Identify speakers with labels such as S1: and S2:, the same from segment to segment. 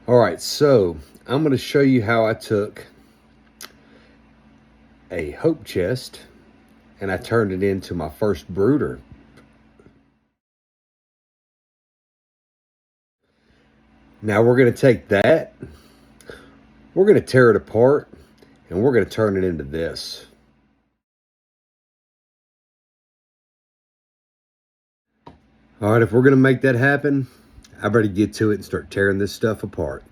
S1: All right, so I'm going to show you how I took a hope chest and I turned it into my first brooder. Now we're going to take that, we're going to tear it apart, and we're going to turn it into this. All right, if we're going to make that happen, I better get to it and start tearing this stuff apart.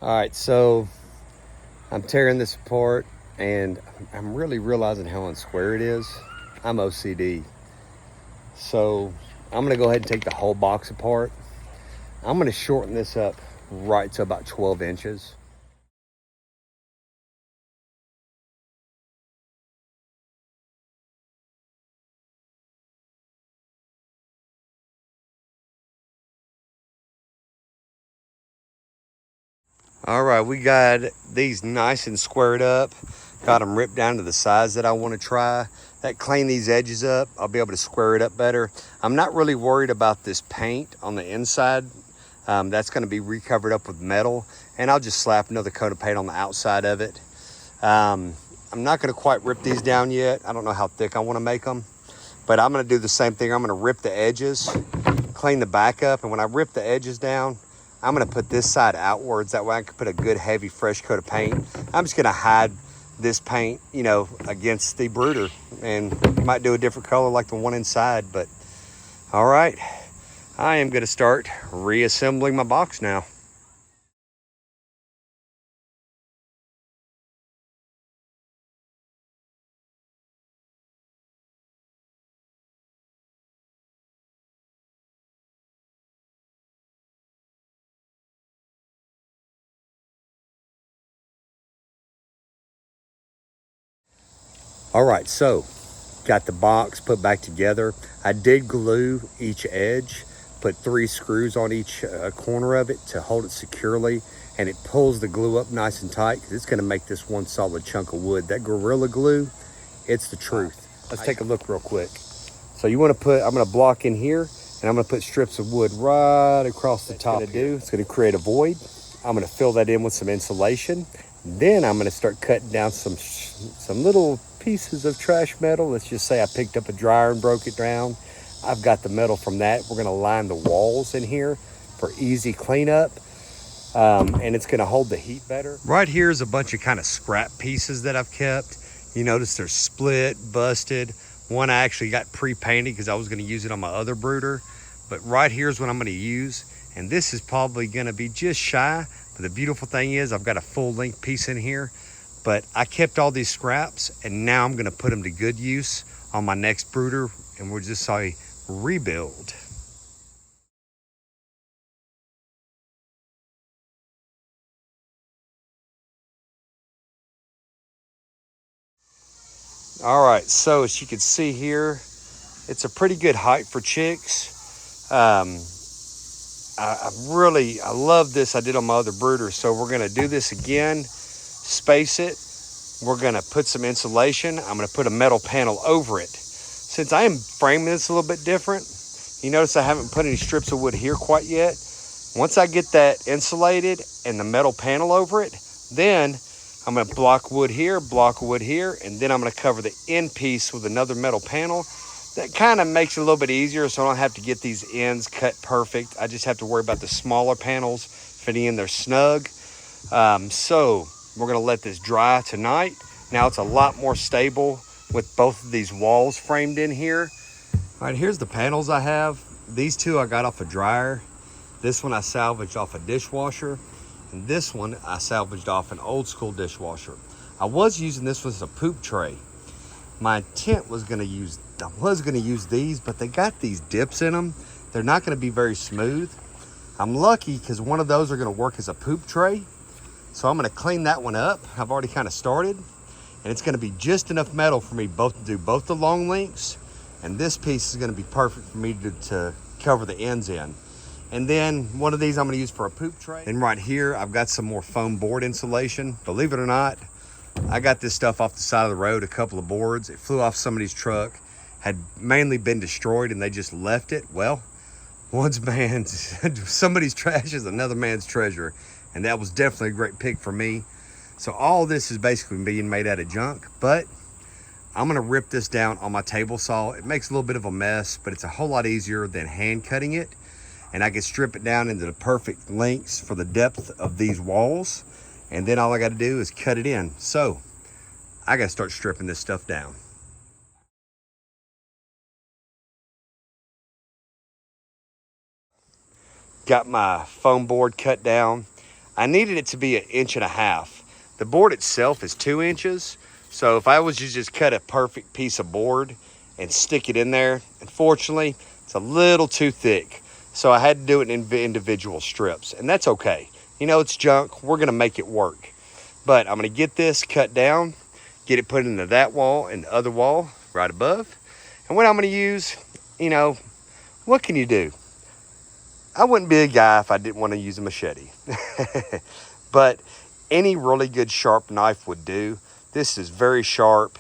S1: All right, so I'm tearing this apart and I'm really realizing how unsquare it is. I'm OCD. So I'm gonna go ahead and take the whole box apart. I'm gonna shorten this up right to about 12 inches. All right, we got these nice and squared up. Got them ripped down to the size that I want to try. That clean these edges up, I'll be able to square it up better. I'm not really worried about this paint on the inside. That's going to be recovered up with metal, and I'll just slap another coat of paint on the outside of it. I'm not going to quite rip these down yet. I don't know how thick I want to make them, but I'm going to do the same thing. I'm going to rip the edges, clean the back up, and when I rip the edges down, I'm going to put this side outwards. That way I can put a good heavy fresh coat of paint. I'm just going to hide this paint, you know, against the brooder, and you might do a different color like the one inside. But all right, I am going to start reassembling my box now. All right, so got the box put back together. I did glue each edge, put 3 screws on each corner of it to hold it securely, and it pulls the glue up nice and tight because it's going to make this one solid chunk of wood. That Gorilla Glue, it's the truth. Let's take a look real quick. So you want to put, I'm going to block in here, and I'm going to put strips of wood right across the top. It's going to create a void. I'm going to fill that in with some insulation. Then I'm going to start cutting down some little pieces of trash metal. Let's just say I picked up a dryer and broke it down. I've got the metal from that. We're going to line the walls in here for easy cleanup, and it's going to hold the heat better. Right here is a bunch of kind of scrap pieces that I've kept. You notice they're split, busted. One I actually got pre-painted because I was going to use it on my other brooder. But right here is what I'm going to use, and this is probably going to be just shy. But the beautiful thing is I've got a full-length piece in here. But I kept all these scraps, and now I'm going to put them to good use on my next brooder, and we'll just say rebuild. All right, so as you can see here, it's a pretty good height for chicks. I love this. I did on my other brooder, so we're going to do this again, space it. We're going to put some insulation. I'm going to put a metal panel over it. Since I am framing this a little bit different, you notice I haven't put any strips of wood here quite yet. Once I get that insulated and the metal panel over it, then I'm going to block wood here, and then I'm going to cover the end piece with another metal panel. That kind of makes it a little bit easier, so I don't have to get these ends cut perfect. I just have to worry about the smaller panels fitting in there snug. So we're going to let this dry tonight. Now it's a lot more stable with both of these walls framed in here. All right, here's the panels I have. These two I got off a dryer. This one I salvaged off a dishwasher. And this one I salvaged off an old school dishwasher. I was using this one as a poop tray. My intent was going to use these, but they got these dips in them. They're not going to be very smooth. I'm lucky because one of those are going to work as a poop tray. So I'm going to clean that one up. I've already kind of started. And it's going to be just enough metal for me to do both the long lengths. And this piece is going to be perfect for me to cover the ends in. And then one of these I'm gonna use for a poop tray. Then right here, I've got some more foam board insulation. Believe it or not, I got this stuff off the side of the road, a couple of boards. It flew off somebody's truck, had mainly been destroyed and they just left it. Well, somebody's trash is another man's treasure. And that was definitely a great pick for me. So all this is basically being made out of junk, but I'm gonna rip this down on my table saw. It makes a little bit of a mess, but it's a whole lot easier than hand cutting it. And I can strip it down into the perfect lengths for the depth of these walls. And then all I gotta do is cut it in. So I gotta start stripping this stuff down. Got my foam board cut down. I needed it to be 1.5 inches. The board itself is 2 inches. So if I was to just cut a perfect piece of board and stick it in there, unfortunately, it's a little too thick. So I had to do it in individual strips, and that's okay. You know, it's junk. We're gonna make it work. But I'm gonna get this cut down, get it put into that wall and the other wall right above. And what I'm gonna use, you know, what can you do? I wouldn't be a guy if I didn't want to use a machete. But any really good sharp knife would do. This is very sharp.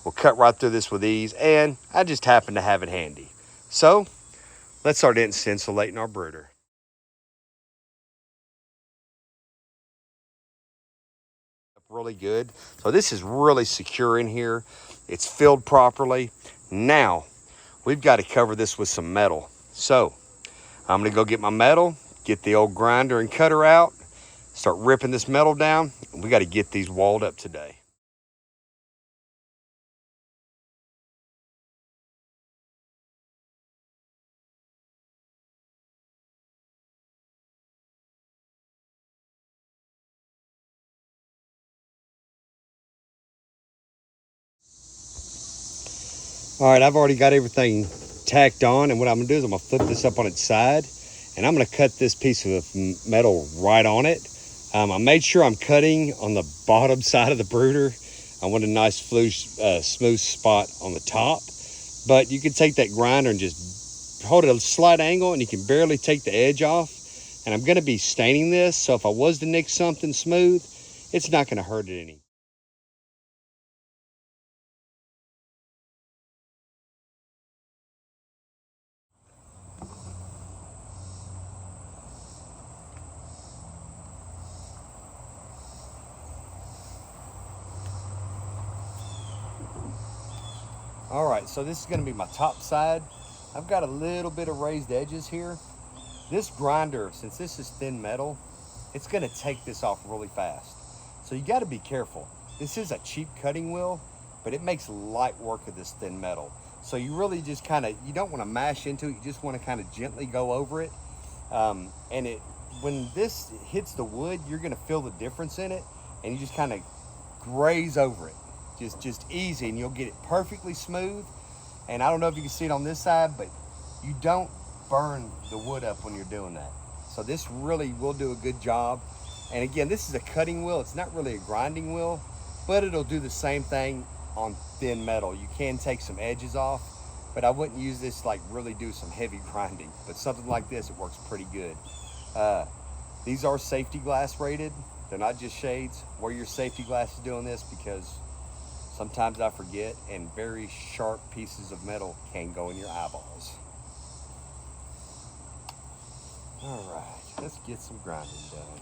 S1: We'll cut right through this with ease, and I just happen to have it handy. So let's start insulating our brooder. Really good. So this is really secure in here. It's filled properly. Now we've got to cover this with some metal. So I'm gonna go get my metal, get the old grinder and cutter out, start ripping this metal down. We got to get these walled up today. All right, I've already got everything tacked on, and what I'm gonna do is I'm gonna flip this up on its side, and I'm gonna cut this piece of metal right on it. I made sure I'm cutting on the bottom side of the brooder. I want a nice smooth spot on the top, but you can take that grinder and just hold it at a slight angle, and you can barely take the edge off. And I'm gonna be staining this, so if I was to nick something smooth, it's not gonna hurt it any. All right, so this is gonna be my top side. I've got a little bit of raised edges here. This grinder, since this is thin metal, it's gonna take this off really fast. So you gotta be careful. This is a cheap cutting wheel, but it makes light work of this thin metal. So you really just you don't wanna mash into it, you just wanna gently go over it. When this hits the wood, you're gonna feel the difference in it, and you just graze over it. Just easy, and you'll get it perfectly smooth. And I don't know if you can see it on this side, but you don't burn the wood up when you're doing that. So this really will do a good job. And again, this is a cutting wheel. It's not really a grinding wheel, but it'll do the same thing on thin metal. You can take some edges off, but I wouldn't use this really do some heavy grinding. But something like this, it works pretty good. These are safety glass rated. They're not just shades. Wear your safety glasses doing this, because sometimes I forget, and very sharp pieces of metal can go in your eyeballs. All right, let's get some grinding done.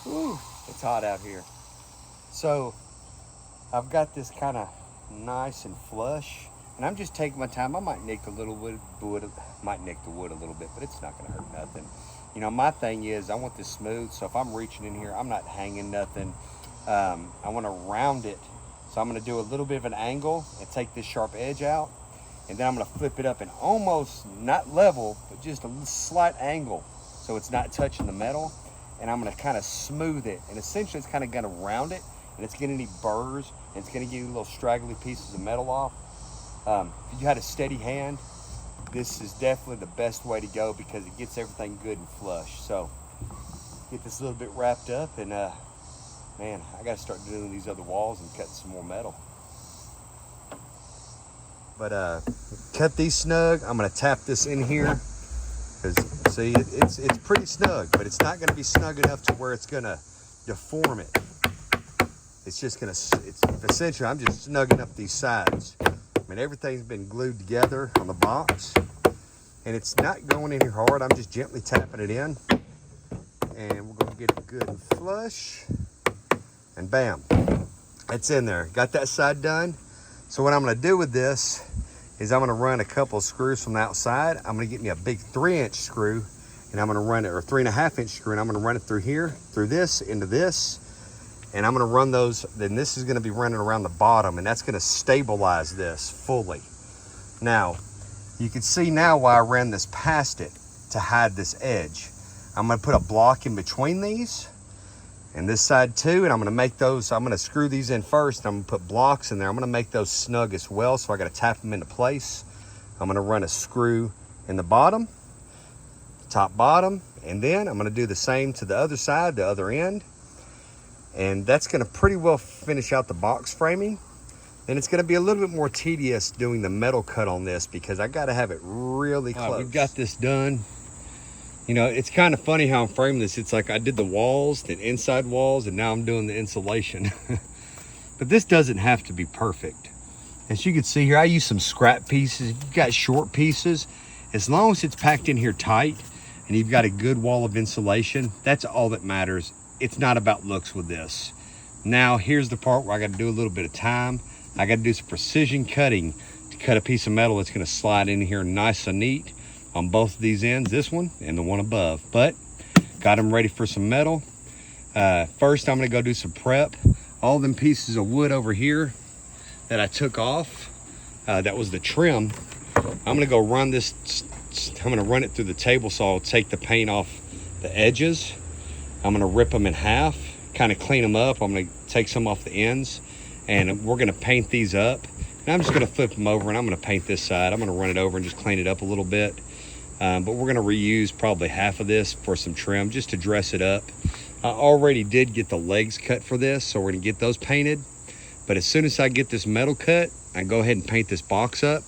S1: Woo, it's hot out here. So I've got this kind of nice and flush, and I'm just taking my time. I might nick the wood a little bit, but it's not gonna hurt nothing. You know, my thing is I want this smooth, so if I'm reaching in here, I'm not hanging nothing. I wanna round it. So I'm gonna do a little bit of an angle and take this sharp edge out, and then I'm gonna flip it up and almost not level, but just a slight angle so it's not touching the metal. And I'm gonna kind of smooth it, and essentially it's kind of gonna round it, and it's gonna need burrs, and it's gonna give you little straggly pieces of metal off. If you had a steady hand, this is definitely the best way to go because it gets everything good and flush. So get this a little bit wrapped up, and man, I gotta start doing these other walls and cutting some more metal. But cut these snug. I'm gonna tap this in here. Because see, it's pretty snug, but it's not going to be snug enough to where it's going to deform it. It's just going to, it's essentially, I'm just snugging up these sides. I mean, everything's been glued together on the box, and it's not going in here hard. I'm just gently tapping it in, and we're going to get it good and flush, and bam, it's in there. Got that side done. So what I'm going to do with this is I'm gonna run a couple of screws from the outside. I'm gonna get me a big 3-inch screw, and I'm gonna run it, or 3.5-inch screw, and I'm gonna run it through here, through this, into this, and I'm gonna run those, then this is gonna be running around the bottom, and that's gonna stabilize this fully. Now, you can see now why I ran this past it, to hide this edge. I'm gonna put a block in between these, and this side too, and I'm gonna make those, I'm gonna screw these in first, and I'm gonna put blocks in there. I'm gonna make those snug as well, so I gotta tap them into place. I'm gonna run a screw in the bottom, top bottom, and then I'm gonna do the same to the other side, the other end, and that's gonna pretty well finish out the box framing. Then it's gonna be a little bit more tedious doing the metal cut on this because I gotta have it really close. We've got this done. You know, it's kind of funny how I'm framing this. It's like I did the walls, the inside walls, and now I'm doing the insulation. But this doesn't have to be perfect. As you can see here, I use some scrap pieces. If you've got short pieces, as long as it's packed in here tight and you've got a good wall of insulation, that's all that matters. It's not about looks with this. Now, here's the part where I got to do a little bit of time. I got to do some precision cutting to cut a piece of metal that's going to slide in here nice and neat on both of these ends, this one and the one above. But got them ready for some metal. First, I'm going to go do some prep. All them pieces of wood over here that I took off, that was the trim. I'm going to go run this. I'm going to run it through the table saw. I'll take the paint off the edges. I'm going to rip them in half, kind of clean them up. I'm going to take some off the ends, and we're going to paint these up. And I'm just going to flip them over, and I'm going to paint this side. I'm going to run it over and just clean it up a little bit. But we're going to reuse probably half of this for some trim just to dress it up. I already did get the legs cut for this, so we're going to get those painted. But as soon as I get this metal cut, I go ahead and paint this box up,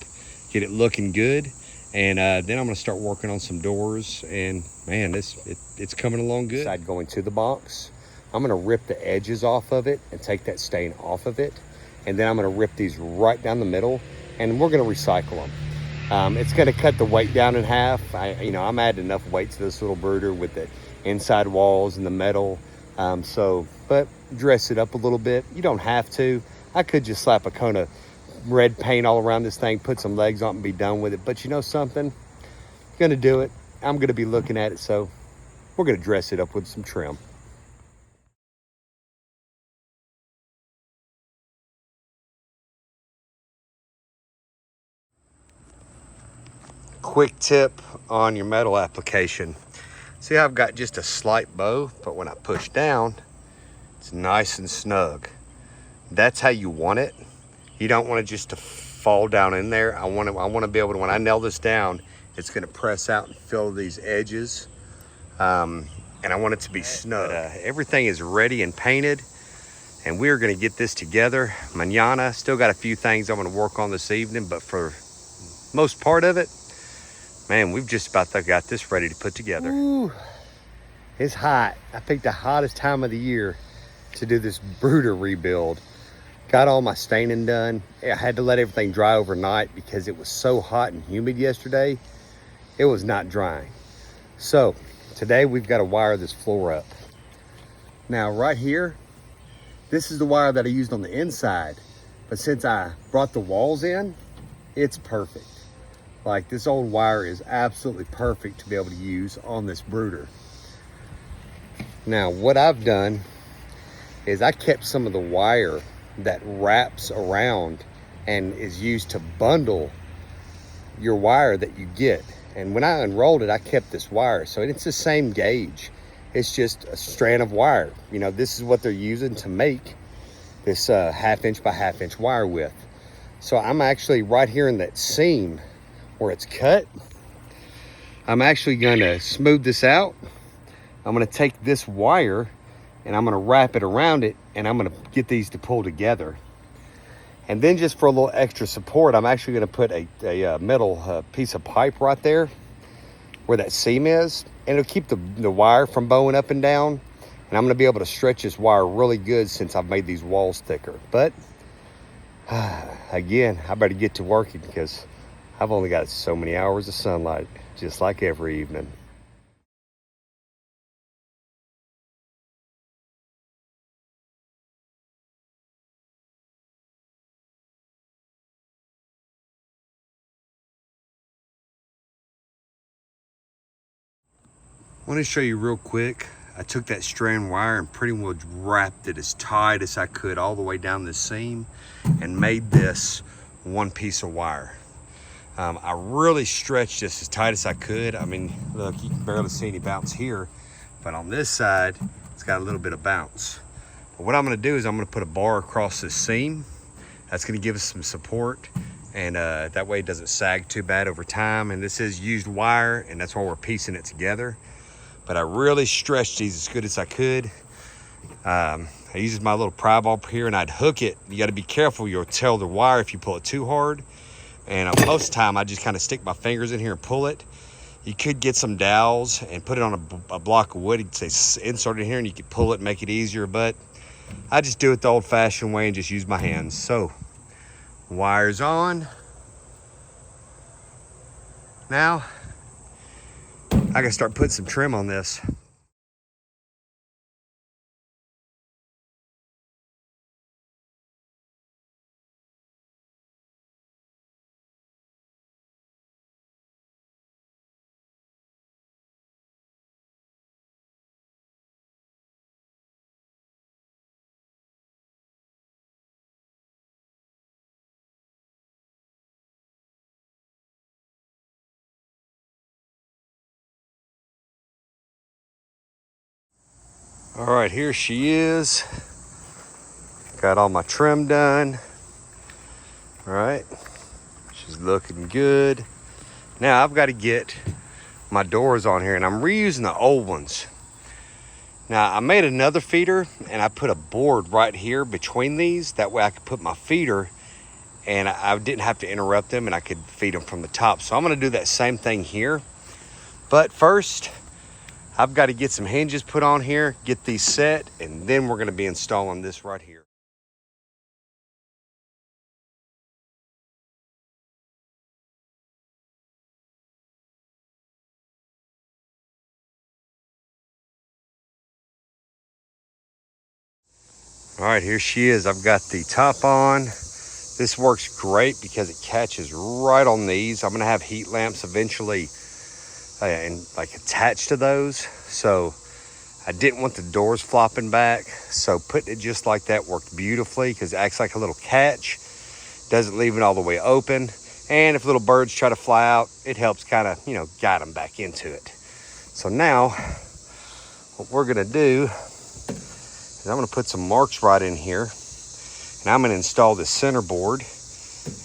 S1: get it looking good. And then I'm going to start working on some doors. And man, it's coming along good. Side going to the box, I'm going to rip the edges off of it and take that stain off of it. And then I'm going to rip these right down the middle, and we're going to recycle them. It's going to cut the weight down in half. I'm adding enough weight to this little brooder with the inside walls and the metal. But dress it up a little bit. You don't have to. I could just slap a cone of red paint all around this thing, put some legs on it and be done with it. But you know something? I'm going to do it. I'm going to be looking at it, so we're going to dress it up with some trim. Quick tip on your metal application. See how I've got just a slight bow, but when I push down, it's nice and snug. That's how you want it. You don't want it just to fall down in there. I want to be able to, when I nail this down, it's going to press out and fill these edges. And I want it to be snug. Everything is ready and painted, and we're going to get this together mañana. Still got a few things I'm going to work on this evening, but for most part of it, man, we've just about got this ready to put together. Ooh, it's hot. I picked the hottest time of the year to do this brooder rebuild. Got all my staining done. I had to let everything dry overnight because it was so hot and humid yesterday. It was not drying. So today we've got to wire this floor up. Now right here, this is the wire that I used on the inside. But since I brought the walls in, it's perfect. Like, this old wire is absolutely perfect to be able to use on this brooder. Now, what I've done is I kept some of the wire that wraps around and is used to bundle your wire that you get. And when I unrolled it, I kept this wire. So it's the same gauge. It's just a strand of wire. You know, this is what they're using to make this 1/2 inch by 1/2 inch wire width. So I'm actually right here in that seam where it's cut. I'm actually going to smooth this out. I'm going to take this wire and I'm going to wrap it around it, and I'm going to get these to pull together. And then just for a little extra support, I'm actually going to put a metal piece of pipe right there where that seam is, and it'll keep the wire from bowing up and down. And I'm going to be able to stretch this wire really good since I've made these walls thicker. But again, I better get to working because I've only got so many hours of sunlight, just like every evening. I want to show you real quick. I took that strand wire and pretty much wrapped it as tight as I could all the way down the seam and made this one piece of wire. I really stretched this as tight as I could. I mean, look, you can barely see any bounce here, but on this side, it's got a little bit of bounce. But what I'm gonna do is I'm gonna put a bar across this seam. That's gonna give us some support, and that way it doesn't sag too bad over time. And this is used wire, and that's why we're piecing it together. But I really stretched these as good as I could. I use my little pry bar here, and I'd hook it. You got to be careful. You'll tear the wire if you pull it too hard. And most of the time, I just kind of stick my fingers in here and pull it. You could get some dowels and put it on a block of wood. You'd say insert it here, and you could pull it and make it easier. But I just do it the old-fashioned way and just use my hands. So, wires on. Now, I gotta start putting some trim on this. All right, here she is. Got all my trim done. All right, she's looking good. Now I've got to get my doors on here, and I'm reusing the old ones. Now I made another feeder, and I put a board right here between these. That way I could put my feeder, and I didn't have to interrupt them, and I could feed them from the top. So I'm gonna do that same thing here. But first, I've got to get some hinges put on here, get these set, and then we're gonna be installing this right here. All right, here she is. I've got the top on. This works great because it catches right on these. I'm gonna have heat lamps eventually and like attached to those. So I didn't want the doors flopping back. So putting it just like that worked beautifully because it acts like a little catch. Doesn't leave it all the way open. And if little birds try to fly out, it helps kind of, guide them back into it. So now what we're gonna do is I'm gonna put some marks right in here. And I'm gonna install this center board,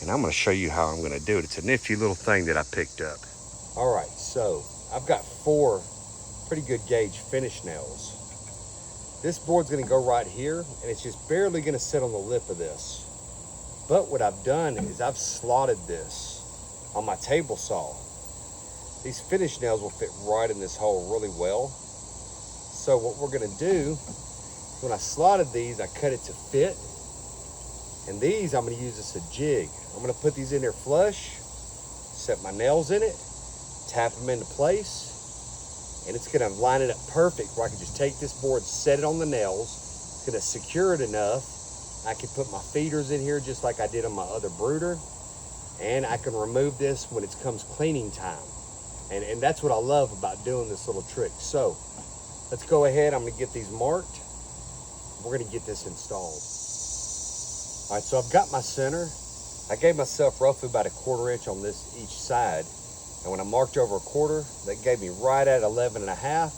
S1: and I'm gonna show you how I'm gonna do it. It's a nifty little thing that I picked up. All right, so I've got 4 pretty good gauge finish nails. This board's gonna go right here, and it's just barely gonna sit on the lip of this. But what I've done is I've slotted this on my table saw. These finish nails will fit right in this hole really well. So what we're gonna do, when I slotted these, I cut it to fit. And these, I'm gonna use as a jig. I'm gonna put these in there flush, set my nails in it, tap them into place, and it's gonna line it up perfect where I can just take this board, set it on the nails. It's gonna secure it enough. I can put my feeders in here just like I did on my other brooder, and I can remove this when it comes cleaning time. And that's what I love about doing this little trick. So let's go ahead, I'm gonna get these marked. We're gonna get this installed. All right, so I've got my center. I gave myself roughly about 1/4 inch on this each side. And when I marked over 1/4, that gave me right at 11.5.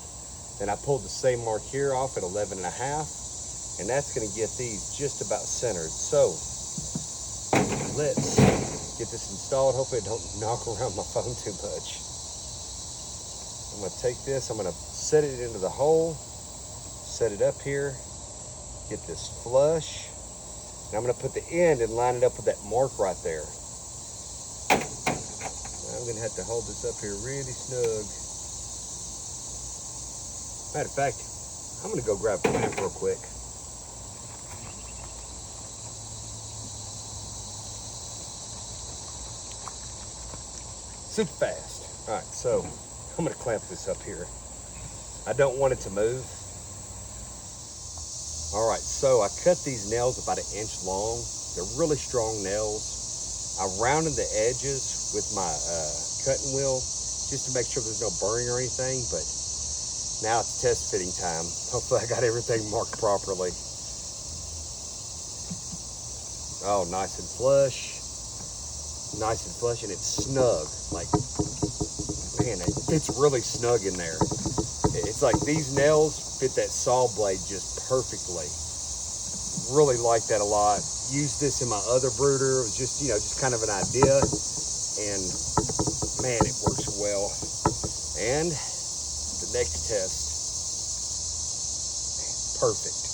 S1: Then I pulled the same mark here off at 11.5. And that's gonna get these just about centered. So let's get this installed. Hopefully it don't knock around my phone too much. I'm gonna take this, I'm gonna set it into the hole, set it up here, get this flush. And I'm gonna put the end and line it up with that mark right there. I'm gonna have to hold this up here really snug. Matter of fact, I'm gonna go grab a clamp real quick. Super fast. All right, so I'm gonna clamp this up here. I don't want it to move. All right, so I cut these nails about 1 inch long. They're really strong nails. I rounded the edges with my cutting wheel just to make sure there's no burring or anything, but now it's test fitting time. Hopefully I got everything marked properly. Oh, nice and flush. Nice and flush, and it's snug. Like, man, it's really snug in there. It's like these nails fit that saw blade just perfectly. Really like that a lot. Used this in my other brooder. It was just, just kind of an idea. And man, it works well. And the next test, perfect.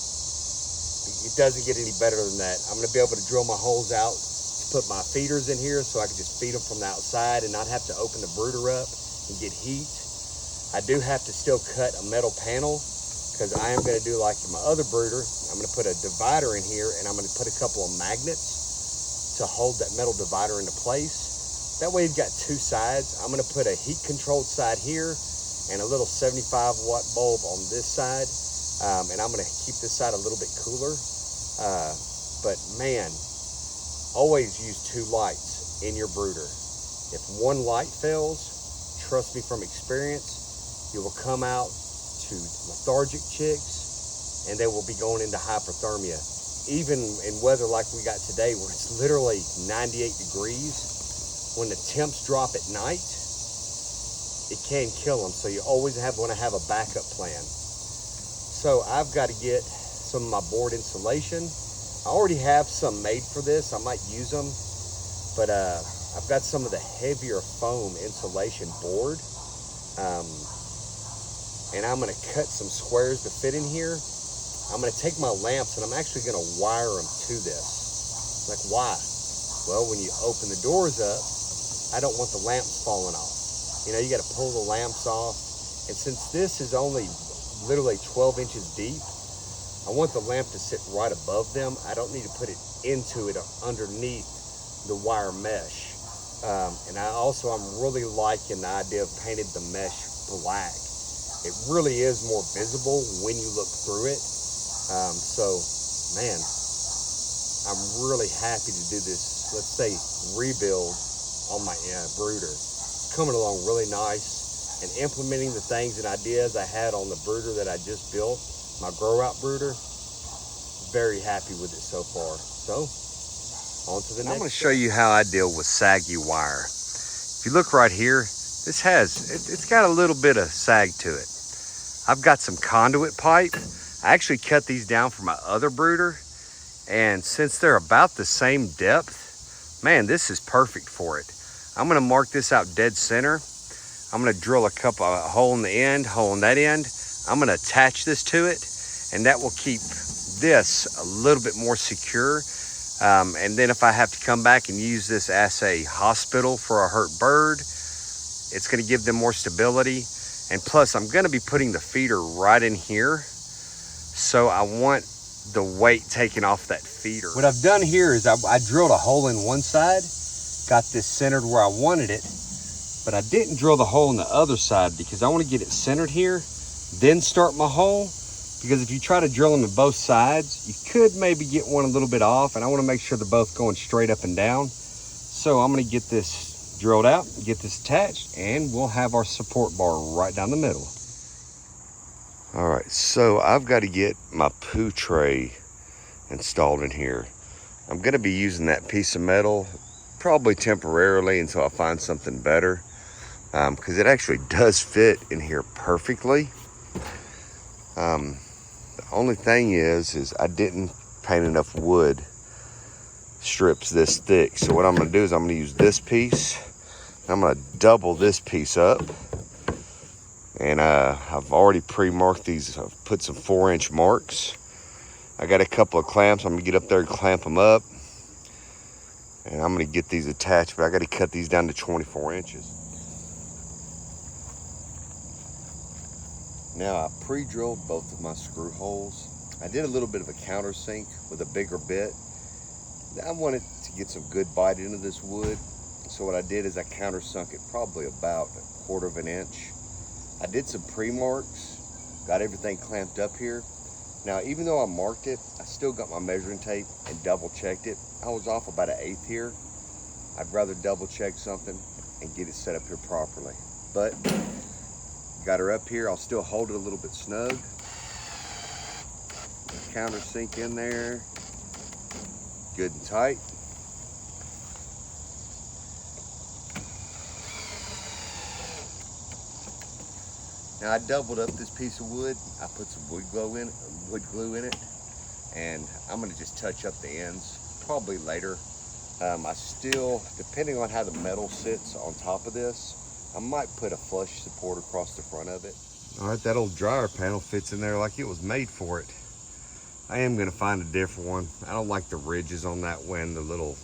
S1: it doesn't get any better than that. I'm gonna be able to drill my holes out to put my feeders in here so I can just feed them from the outside and not have to open the brooder up and get heat. I do have to still cut a metal panel because I am gonna do like my other brooder. I'm gonna put a divider in here and I'm gonna put a couple of magnets to hold that metal divider into place. That way you've got two sides. I'm gonna put a heat controlled side here and a little 75-watt bulb on this side. And I'm gonna keep this side a little bit cooler. But man, always use two lights in your brooder. If one light fails, trust me from experience, you will come out to lethargic chicks and they will be going into hypothermia. Even in weather like we got today where it's literally 98 degrees, when the temps drop at night, it can kill them. So you always want to have a backup plan. So I've got to get some of my board insulation. I already have some made for this. I might use them, but I've got some of the heavier foam insulation board. And I'm gonna cut some squares to fit in here. I'm gonna take my lamps and I'm actually gonna wire them to this. Like, why? Well, when you open the doors up, I don't want the lamps falling off. You know, you gotta pull the lamps off. And since this is only literally 12 inches deep, I want the lamp to sit right above them. I don't need to put it into it or underneath the wire mesh. And I'm really liking the idea of painting the mesh black. It really is more visible when you look through it. So, man, I'm really happy to do this, let's say, rebuild on my brooder. It's coming along really nice. And implementing the things and ideas I had on the brooder that I just built, my grow out brooder, very happy with it so far. So, on to the next. I'm gonna show you how I deal with saggy wire. If you look right here, it's got a little bit of sag to it. I've got some conduit pipe. I actually cut these down for my other brooder. And since they're about the same depth, man, this is perfect for it. I'm gonna mark this out dead center. I'm gonna drill a hole in the end, hole in that end. I'm gonna attach this to it, and that will keep this a little bit more secure. And then if I have to come back and use this as a hospital for a hurt bird, it's gonna give them more stability. And plus, I'm gonna be putting the feeder right in here. So I want the weight taken off that feeder. What I've done here is I drilled a hole in one side, got this centered where I wanted it, but I didn't drill the hole on the other side because I want to get it centered here, then start my hole. Because if you try to drill them at both sides, you could maybe get one a little bit off, and I want to make sure they're both going straight up and down. So I'm going to get this drilled out, get this attached, and we'll have our support bar right down the middle. All right, so I've got to get my poo tray installed in here. I'm going to be using that piece of metal probably temporarily until I find something better, because it actually does fit in here perfectly. The only thing is I didn't paint enough wood strips this thick. So what I'm going to do is I'm going to use this piece. I'm going to double this piece up. And I've already pre-marked these. I've put some 4-inch marks. I got a couple of clamps. I'm going to get up there and clamp them up. And I'm going to get these attached, but I got to cut these down to 24 inches. Now I pre-drilled both of my screw holes. I did a little bit of a countersink with a bigger bit. I wanted to get some good bite into this wood. So what I did is I countersunk it probably about 1/4 of an inch. I did some pre-marks, got everything clamped up here. Now, even though I marked it, I still got my measuring tape and double checked it. I was off about 1/8 here. I'd rather double check something and get it set up here properly. But got her up here. I'll still hold it a little bit snug. Countersink in there, good and tight. Now I doubled up this piece of wood. I put some wood glue in it, and I'm gonna just touch up the ends probably later. I still, depending on how the metal sits on top of this, I might put a flush support across the front of it. All right, that old dryer panel fits in there like it was made for it. I am gonna find a different one. I don't like the ridges on that one, the little,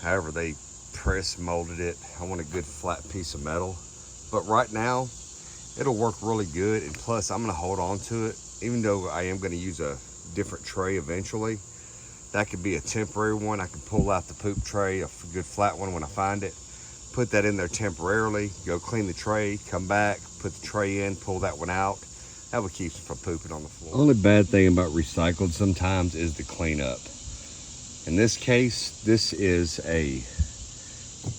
S1: however they press molded it. I want a good flat piece of metal. But right now, it'll work really good. And plus, I'm gonna hold on to it. Even though I am gonna use a different tray eventually, that could be a temporary one. I can pull out the poop tray, a good flat one when I find it, put that in there temporarily, go clean the tray, come back, put the tray in, pull that one out. That would keep it from pooping on the floor. Only bad thing about recycled sometimes is the cleanup. In this case, this is a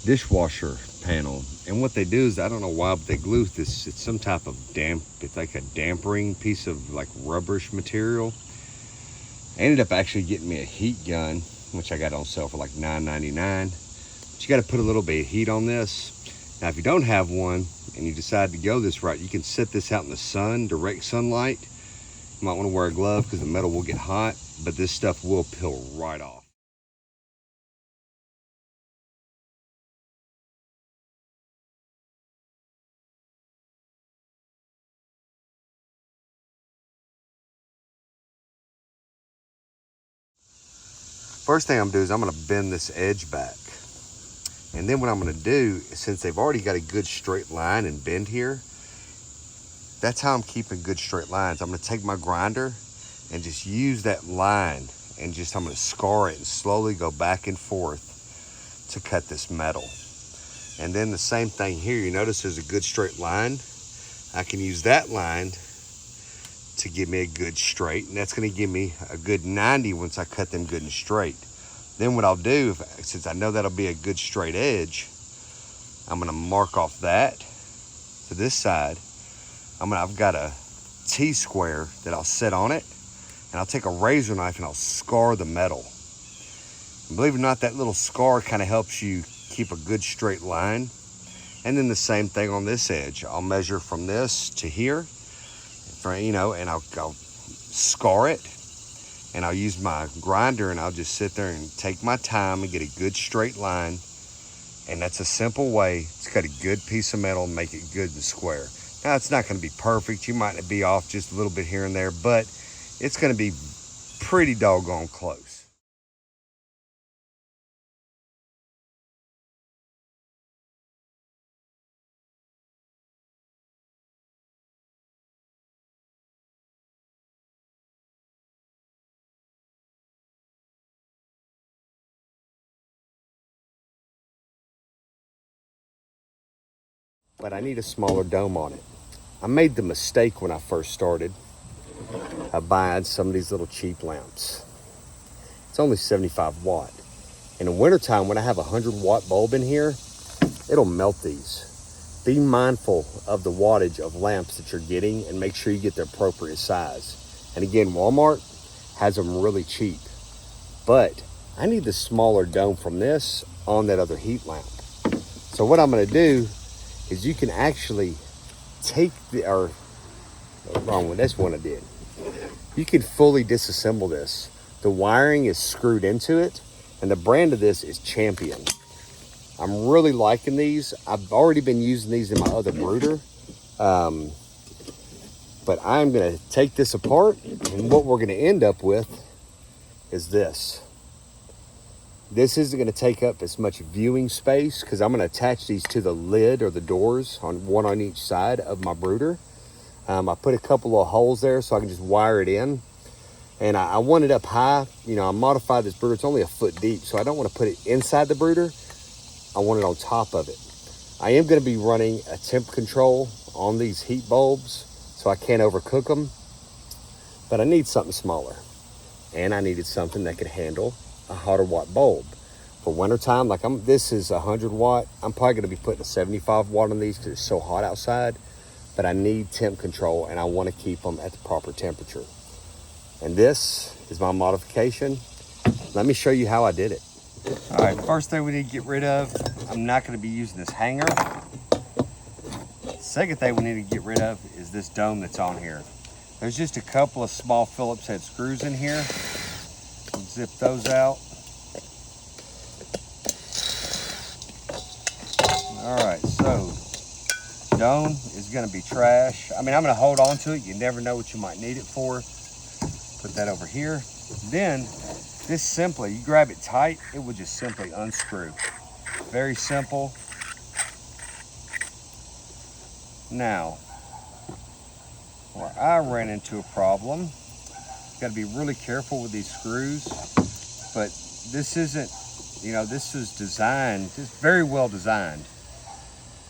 S1: dishwasher panel. And what they do is, I don't know why, but they glue this, it's some type of it's like a dampering piece of like rubberish material. I ended up actually getting me a heat gun, which I got on sale for like $9.99. But you got to put a little bit of heat on this. Now, if you don't have one and you decide to go this route, you can set this out in the sun, direct sunlight. You might want to wear a glove because the metal will get hot, but this stuff will peel right off. First thing I'm gonna do is I'm gonna bend this edge back. And then what I'm gonna do, since they've already got a good straight line and bend here, that's how I'm keeping good straight lines. I'm gonna take my grinder and just use that line and I'm gonna scar it and slowly go back and forth to cut this metal. And then the same thing here, you notice there's a good straight line. I can use that line to give me a good straight, and that's gonna give me a good 90 once I cut them good and straight. Then what I'll do, since I know that'll be a good straight edge, I'm gonna mark off that to this side. I've got a T-square that I'll set on it, and I'll take a razor knife and I'll scar the metal. And believe it or not, that little scar kind of helps you keep a good straight line. And then the same thing on this edge. I'll measure from this to here, and I'll scar it, and I'll use my grinder, and I'll just sit there and take my time and get a good straight line. And that's a simple way to cut a good piece of metal and make it good and square. Now, it's not going to be perfect. You might be off just a little bit here and there, but it's going to be pretty doggone close. But I need a smaller dome on it. I made the mistake when I first started of buying some of these little cheap lamps. It's only 75 watt. In the wintertime, when I have a 100-watt bulb in here, it'll melt these. Be mindful of the wattage of lamps that you're getting and make sure you get the appropriate size. And again, Walmart has them really cheap. But I need the smaller dome from this on that other heat lamp. So what I'm gonna do is you can actually take wrong one, that's one I did. You can fully disassemble this. The wiring is screwed into it, and the brand of this is Champion. I'm really liking these. I've already been using these in my other brooder. But I'm gonna take this apart, and what we're gonna end up with is this. This isn't gonna take up as much viewing space because I'm gonna attach these to the lid or the doors, one on each side of my brooder. I put a couple of holes there so I can just wire it in. And I want it up high. I modified this brooder. It's only a foot deep, so I don't want to put it inside the brooder. I want it on top of it. I am going to be running a temp control on these heat bulbs so I can't overcook them. But I need something smaller. And I needed something that could handle a 100-watt bulb. For wintertime, this is 100 watt. I'm probably going to be putting a 75 watt on these because it's so hot outside. But I need temp control, and I want to keep them at the proper temperature. And this is my modification. Let me show you how I did it. All right, first thing we need to get rid of, I'm not going to be using this hanger. Second thing we need to get rid of is this dome that's on here. There's just a couple of small Phillips head screws in here. Zip those out. All right, so dome is going to be trash. I'm going to hold on to it. You never know what you might need it for. Put that over here. Then this simply, you grab it tight, it will just simply unscrew. Very simple. Now, where I ran into a problem, got to be really careful with these screws, but this isn't, you know, this is designed, it's very well designed.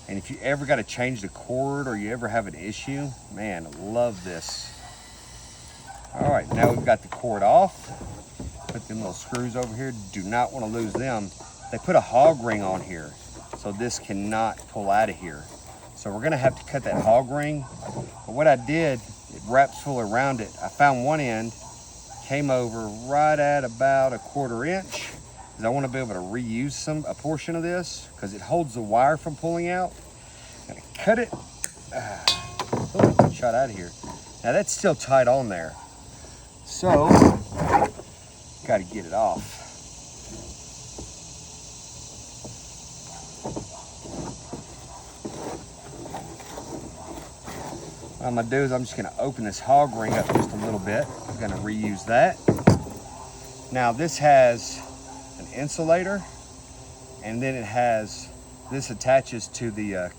S1: And if you ever got to change the cord or you ever have an issue, man, I love this. All right, now we've got the cord off. Put them little screws over here. Do not want to lose them. They put a hog ring on here, so this cannot pull out of here. So we're gonna have to cut that hog ring. But what I did, it wraps full around it. I found one end, came over right at about 1/4 inch, because I want to be able to reuse a portion of this, because it holds the wire from pulling out. And I cut it, shot out of here. Now that's still tight on there. So, got to get it off. What I'm gonna do is I'm just gonna open this hog ring up just a little bit. I'm gonna reuse that. Now this has an insulator, and then it has, this attaches to the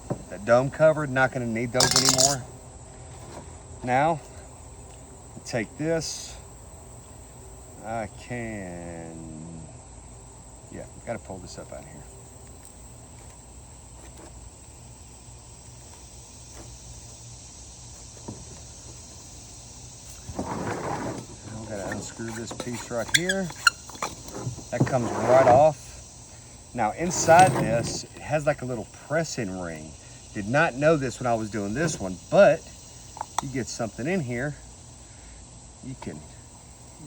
S1: dome cover. Not gonna need those anymore. Now, take this. I can, yeah, gotta pull this up out of here. I've got to unscrew this piece right here. That comes right off. Now inside this, it has like a little press-in ring. Did not know this when I was doing this one, but you get something in here, you can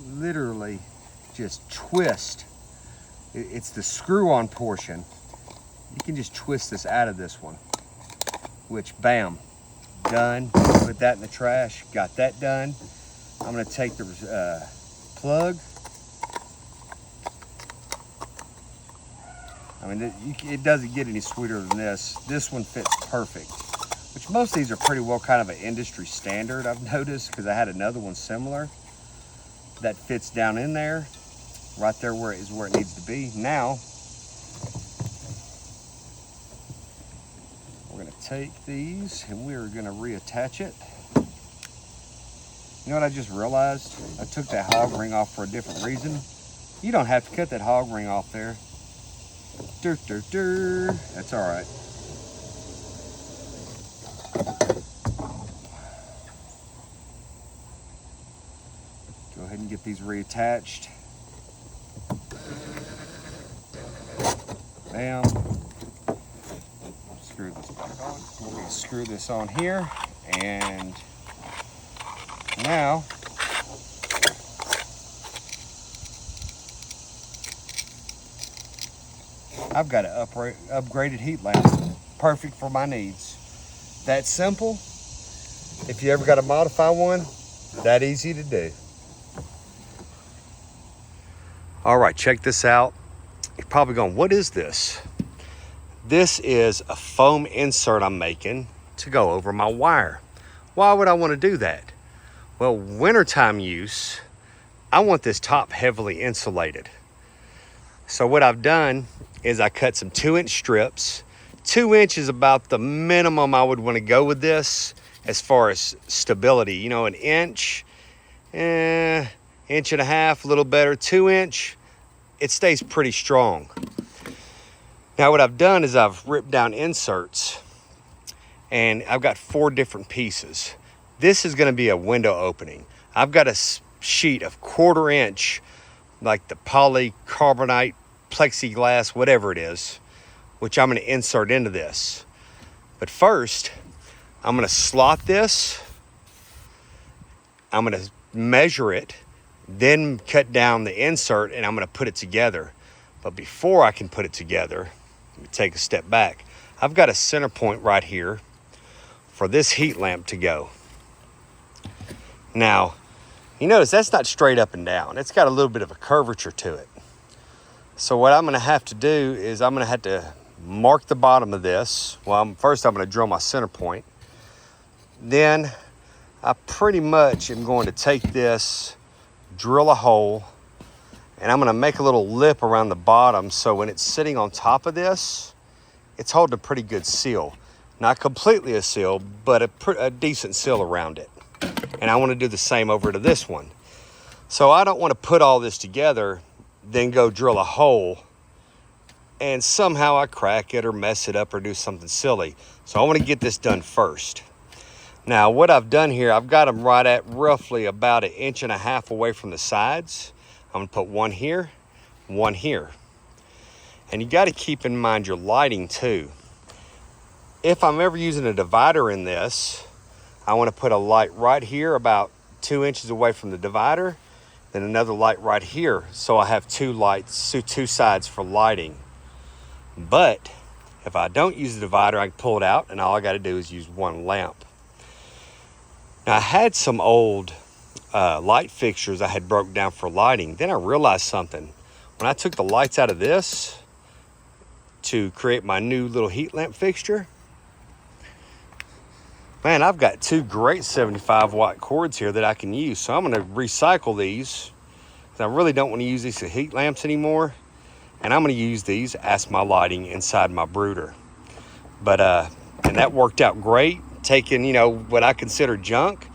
S1: literally just twist. It's the screw-on portion. You can just twist this out of this one, which, bam, done. Put that in the trash. Got that done. I'm gonna take the plug. I mean, it doesn't get any sweeter than this. This one fits perfect, which most of these are pretty well kind of an industry standard, I've noticed, because I had another one similar that fits down in there, right there where it needs to be. Now, we're gonna take these and we're gonna reattach it. You know what I just realized? I took that hog ring off for a different reason. You don't have to cut that hog ring off there. That's all right. Go ahead and get these reattached. Bam. Screw this back on. We're going to screw this on here, and now I've got an upgraded heat lamp, perfect for my needs. That simple. If you ever got to modify one, that easy to do. All right, check this out. You're probably going, what is this? This is a foam insert I'm making to go over my wire. Why would I want to do that? Well, wintertime use, I want this top heavily insulated. So what I've done is I cut some 2-inch strips. 2 inches is about the minimum I would want to go with this as far as stability. You know, 1 inch, inch and a half, a little better. 2 inch, it stays pretty strong. Now what I've done is I've ripped down inserts, and I've got 4 different pieces. This is going to be a window opening. I've got a sheet of 1/4 inch, like the polycarbonate, plexiglass, whatever it is, which I'm going to insert into this. But first, I'm going to slot this. I'm going to measure it, then cut down the insert, and I'm going to put it together. But before I can put it together, let me take a step back. I've got a center point right here for this heat lamp to go. Now, you notice that's not straight up and down. It's got a little bit of a curvature to it. So what I'm going to have to do is I'm going to have to mark the bottom of this. Well, first I'm going to drill my center point. Then I pretty much am going to take this drill a hole, and I'm gonna make a little lip around the bottom so when it's sitting on top of this, it's holding a pretty good seal. Not completely a seal, but a decent seal around it. And I wanna do the same over to this one. So I don't wanna put all this together, then go drill a hole, and somehow I crack it or mess it up or do something silly. So I wanna get this done first. Now what I've done here, I've got them right at roughly about 1.5 inches away from the sides. I'm gonna put one here, one here. And you gotta keep in mind your lighting too. If I'm ever using a divider in this, I wanna put a light right here about 2 inches away from the divider, then another light right here. So I have two lights, two sides for lighting. But if I don't use the divider, I can pull it out and all I gotta do is use one lamp. Now I had some old light fixtures I had broke down for lighting. Then I realized something. When I took the lights out of this to create my new little heat lamp fixture, man, I've got two great 75 watt cords here that I can use. So I'm gonna recycle these. I really don't want to use these as heat lamps anymore. And I'm gonna use these as my lighting inside my brooder. But, and that worked out great. Taking, you know, what I consider junk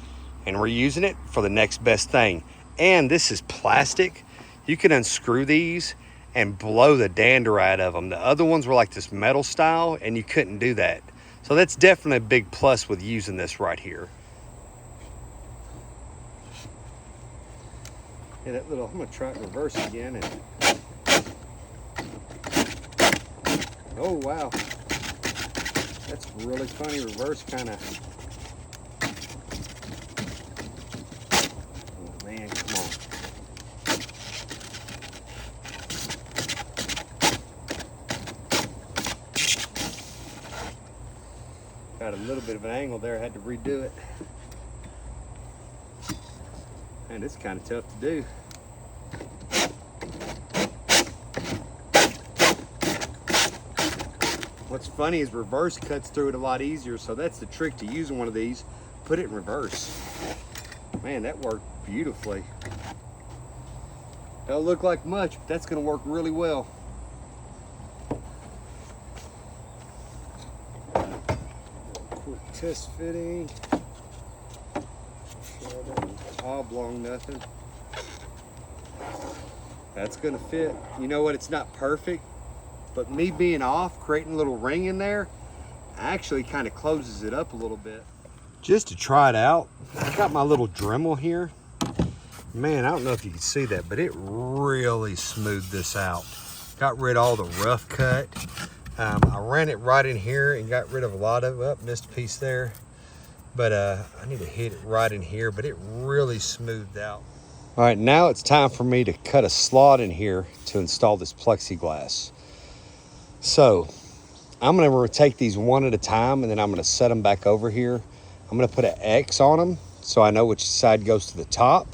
S1: and reusing it for the next best thing. And this is plastic. You can unscrew these and blow the dander out of them. The other ones were like this metal style and you couldn't do that. So that's definitely a big plus with using this right here. Yeah, that little, I'm gonna try it in reverse again. And oh, wow. That's really funny, reverse kind of. Oh man, come on. Got a little bit of an angle there, had to redo it. Man, it's kind of tough to do. What's funny is reverse cuts through it a lot easier, so that's the trick to using one of these. Put it in reverse. Man, that worked beautifully. Don't look like much, but that's gonna work really well. Quick test fitting. Oblong nothing. That's gonna fit. You know what, it's not perfect, but me being off, creating a little ring in there, actually kind of closes it up a little bit. Just to try it out, I got my little Dremel here. Man, I don't know if you can see that, but it really smoothed this out. Got rid of all the rough cut. I ran it right in here and got rid of a lot of it. Missed a piece there. But I need to hit it right in here, but it really smoothed out. All right, now it's time for me to cut a slot in here to install this plexiglass. So I'm gonna take these one at a time and then I'm gonna set them back over here. I'm gonna put an X on them so I know which side goes to the top.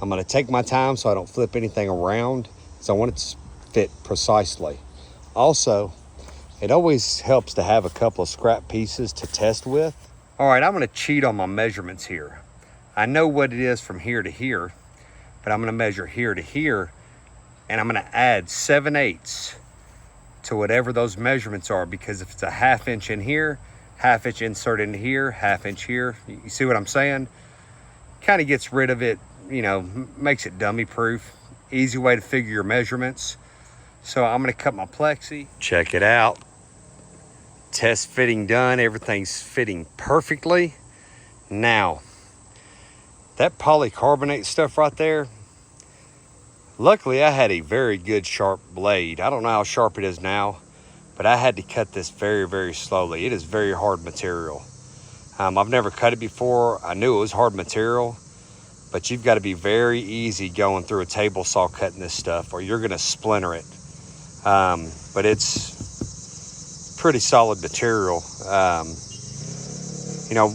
S1: I'm gonna take my time so I don't flip anything around, so I want it to fit precisely. Also, it always helps to have a couple of scrap pieces to test with. All right, I'm gonna cheat on my measurements here. I know what it is from here to here, but I'm gonna measure here to here, and I'm gonna add 7/8 to whatever those measurements are, because if it's a 1/2 inch in here, 1/2 inch insert in here, 1/2 inch here, you see what I'm saying? Kind of gets rid of it, you know, makes it dummy proof. Easy way to figure your measurements. So I'm gonna cut my plexi. Check it out. Test fitting done, everything's fitting perfectly. Now, that polycarbonate stuff right there, luckily I had a very good sharp blade. I don't know how sharp it is now, but I had to cut this very, very slowly. It is very hard material. I've never cut it before. I knew it was hard material, but you've got to be very easy going through a table saw cutting this stuff or you're gonna splinter it. But it's pretty solid material. You know,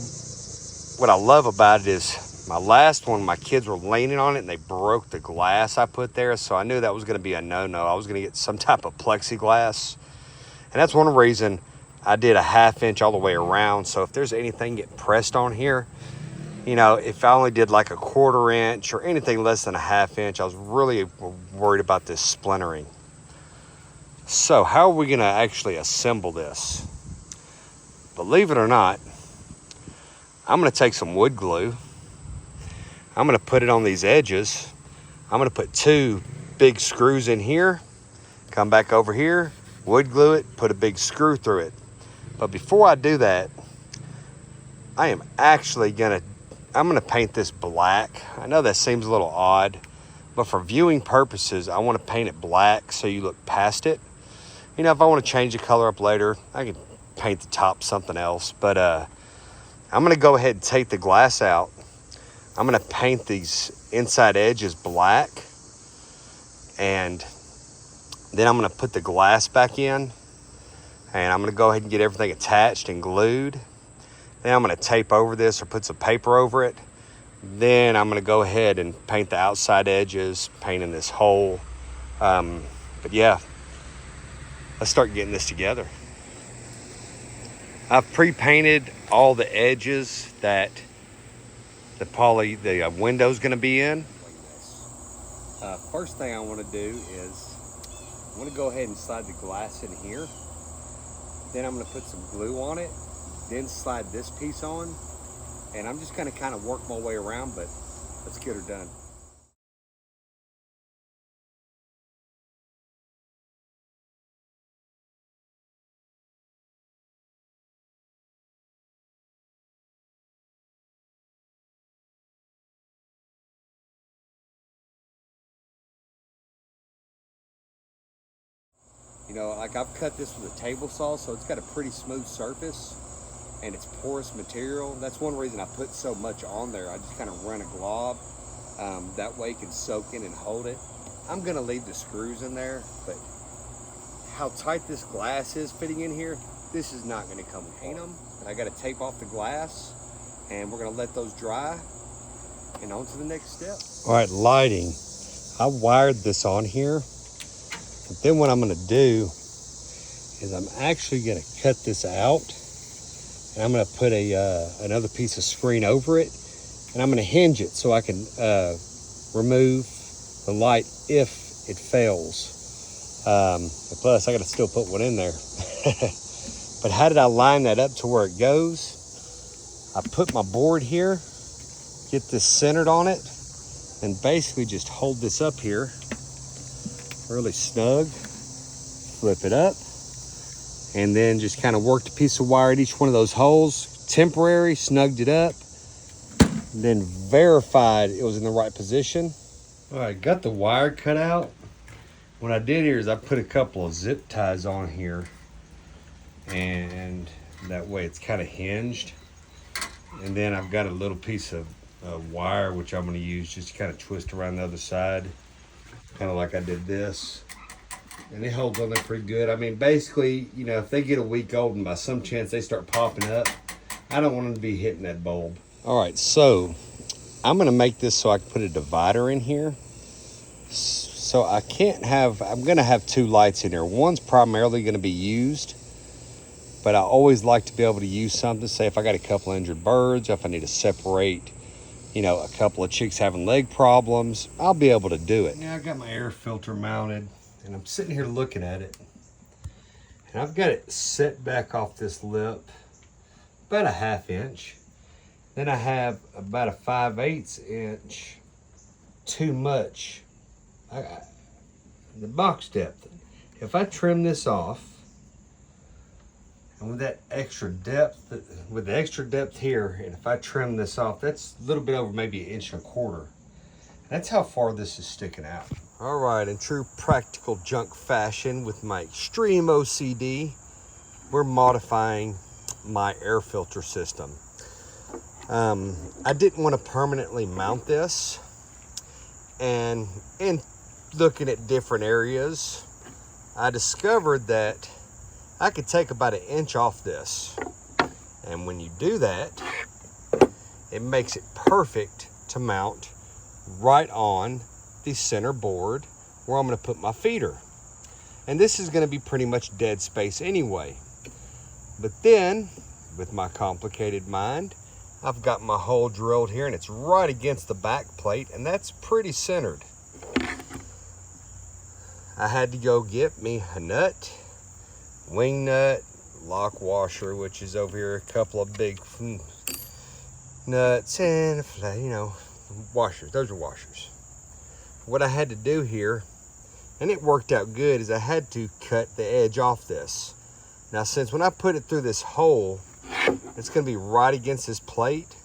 S1: what I love about it is my last one, my kids were leaning on it and they broke the glass I put there. So I knew that was gonna be a no-no. I was gonna get some type of plexiglass. And that's one reason I did a 1/2 inch all the way around. So if there's anything getting pressed on here, You know, if I only did like a 1/4 inch or anything less than a 1/2 inch, I was really worried about this splintering. So how are we gonna actually assemble this? Believe it or not, I'm gonna take some wood glue. I'm gonna put it on these edges. I'm gonna put 2 big screws in here, come back over here, wood glue it, put a big screw through it. But before I do that, I am actually I'm gonna paint this black. I know that seems a little odd, but for viewing purposes, I wanna paint it black so you look past it. You know, if I wanna change the color up later, I can paint the top something else. But I'm gonna go ahead and take the glass out. I'm gonna paint these inside edges black, and then I'm gonna put the glass back in, and I'm gonna go ahead and get everything attached and glued. Then I'm gonna tape over this or put some paper over it. Then I'm gonna go ahead and paint the outside edges, painting this hole. But yeah, let's start getting this together. I've pre-painted all the edges that the window's gonna be in. First thing I wanna do is I'm gonna go ahead and slide the glass in here. Then I'm gonna put some glue on it, then slide this piece on, and I'm just gonna kind of work my way around, but let's get her done. You know, like I've cut this with a table saw, so it's got a pretty smooth surface and it's porous material. That's one reason I put so much on there. I just kind of run a glob. That way it can soak in and hold it. I'm gonna leave the screws in there, but how tight this glass is fitting in here, this is not gonna come paint them. And I gotta tape off the glass, and we're gonna let those dry and on to the next step. All right, lighting. I wired this on here. But then what I'm gonna do is I'm actually gonna cut this out, and I'm gonna put another piece of screen over it, and I'm gonna hinge it so I can remove the light if it fails. Plus, I gotta still put one in there. But how did I line that up to where it goes? I put my board here, get this centered on it, and basically just hold this up here really snug, flip it up, and then just kind of worked a piece of wire at each one of those holes, temporary, snugged it up, then verified it was in the right position. All right, got the wire cut out. What I did here is I put a couple of zip ties on here, and that way it's kind of hinged. And then I've got a little piece of wire which I'm going to use just to kind of twist around the other side, kind of like I did this, and it holds on there pretty good. I mean, basically, you know, if they get a week old and by some chance they start popping up, I don't want them to be hitting that bulb. All right, so I'm gonna make this so I can put a divider in here. So I'm gonna have 2 lights in here. One's primarily gonna be used, but I always like to be able to use something, say if I got a couple injured birds, if I need to separate, you know, a couple of chicks having leg problems, I'll be able to do it. Yeah, I got my air filter mounted, and I'm sitting here looking at it, and I've got it set back off this lip about a 1/2 inch. Then I have about a 5/8 inch too much, the box depth. If I trim this off, and with that extra depth, with the extra depth here, and if I trim this off, that's a little bit over maybe 1 1/4 inches. That's how far this is sticking out. All right, in true practical junk fashion with my extreme OCD, we're modifying my air filter system. I didn't want to permanently mount this, and in looking at different areas, I discovered that I could take about 1 inch off this. And when you do that, it makes it perfect to mount right on the center board where I'm gonna put my feeder. And this is gonna be pretty much dead space anyway. But then, with my complicated mind, I've got my hole drilled here, and it's right against the back plate, and that's pretty centered. I had to go get me a nut, wing nut, lock washer, which is over here, a couple of big nuts, and you know, washers. Those are washers. What I had to do here, and it worked out good, is I had to cut the edge off this. Now, since when I put it through this hole, it's going to be right against this plate.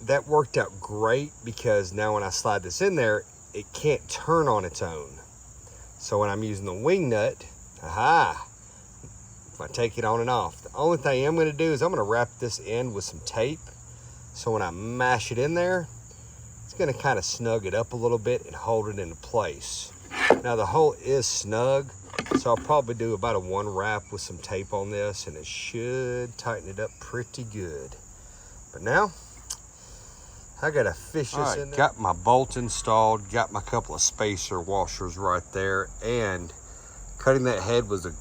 S1: That worked out great, because now when I slide this in there, it can't turn on its own. So when I'm using the wing nut, if I take it on and off, the only thing I'm going to do is I'm going to wrap this end with some tape. So when I mash it in there, it's going to kind of snug it up a little bit and hold it into place. Now the hole is snug, so I'll probably do about a 1 wrap with some tape on this, and it should tighten it up pretty good. But now, I gotta fish this in there. Got my bolt installed, got my couple of spacer washers right there, and cutting that head was a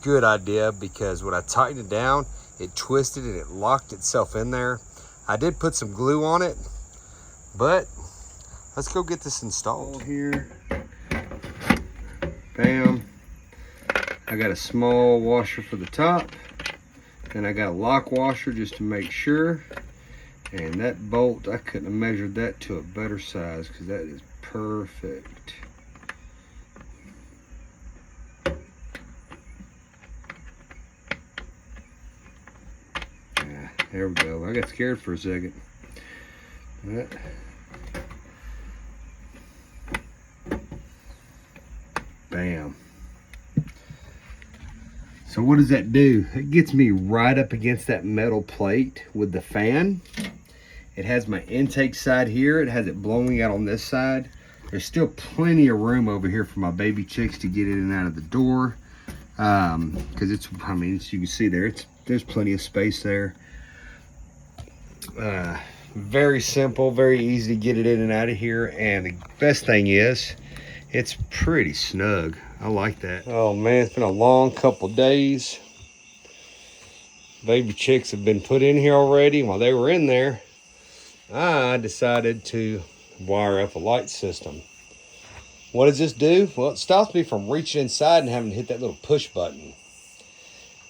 S1: good idea, because when I tightened it down, it twisted and it locked itself in there. I did put some glue on it, but let's go get this installed. Here, bam. I got a small washer for the top, and I got a lock washer just to make sure. And that bolt, I couldn't have measured that to a better size, because that is perfect. Yeah, there we go. I got scared for a second. But bam. So what does that do? It gets me right up against that metal plate with the fan. It has my intake side here. It has it blowing out on this side. There's still plenty of room over here for my baby chicks to get in and out of the door. Because it's, I mean, as you can see there, there's plenty of space there. Very simple, very easy to get it in and out of here. And the best thing is, it's pretty snug. I like that. Oh man, it's been a long couple days. Baby chicks have been put in here already. While they were in there, I decided to wire up a light system. What does this do? Well, it stops me from reaching inside and having to hit that little push button.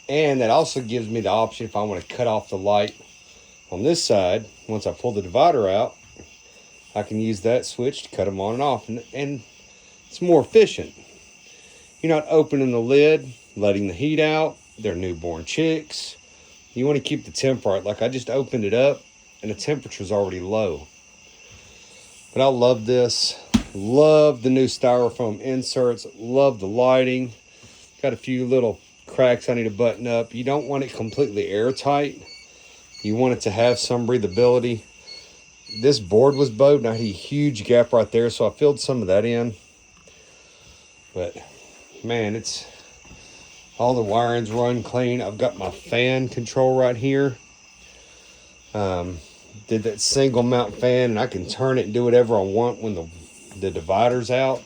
S1: And that also gives me the option, if I want to cut off the light on this side, once I pull the divider out, I can use that switch to cut them on and off. And it's more efficient. You're not opening the lid, letting the heat out. They're newborn chicks. You want to keep the temp right. Like, I just opened it up and the temperature's already low. But I love this. Love the new styrofoam inserts. Love the lighting. Got a few little cracks I need to button up. You don't want it completely airtight. You want it to have some breathability. This board was bowed and I had a huge gap right there, so I filled some of that in. But man, it's all the wiring's run clean. I've got my fan control right here. Did that single mount fan, and I can turn it and do whatever I want when the divider's out.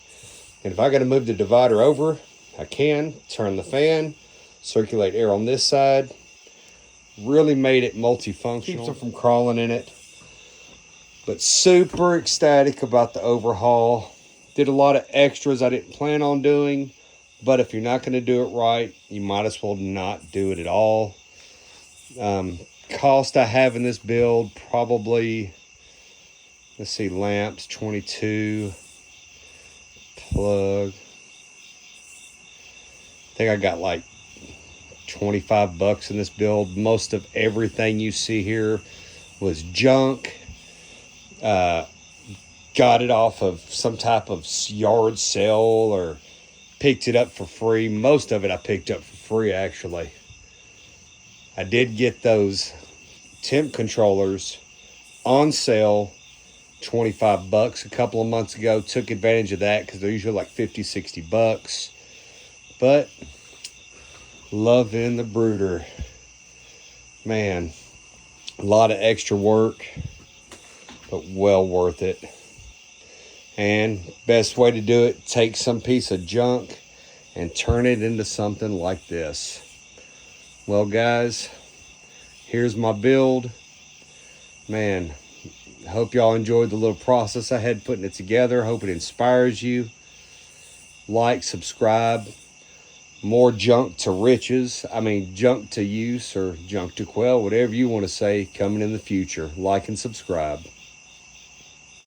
S1: And if I got to move the divider over, I can turn the fan, circulate air on this side. Really made it multifunctional. Keeps them from crawling in it. But super ecstatic about the overhaul. Did a lot of extras I didn't plan on doing. But if you're not going to do it right, you might as well not do it at all. Cost I have in this build, probably, let's see, lamps, 22, plug. I think I got like 25 bucks in this build. Most of everything you see here was junk. Got it off of some type of yard sale or picked it up for free. Most of it I picked up for free, actually. I did get those temp controllers on sale, 25 bucks a couple of months ago. Took advantage of that because they're usually like 50, 60 bucks. But loving the brooder. Man, a lot of extra work, but well worth it. And best way to do it, take some piece of junk and turn it into something like this. Well, guys, here's my build. Man, hope y'all enjoyed the little process I had putting it together. Hope it inspires you. Like, subscribe. More junk to riches. I mean, junk to use or junk to quail, whatever you want to say, coming in the future. Like and subscribe.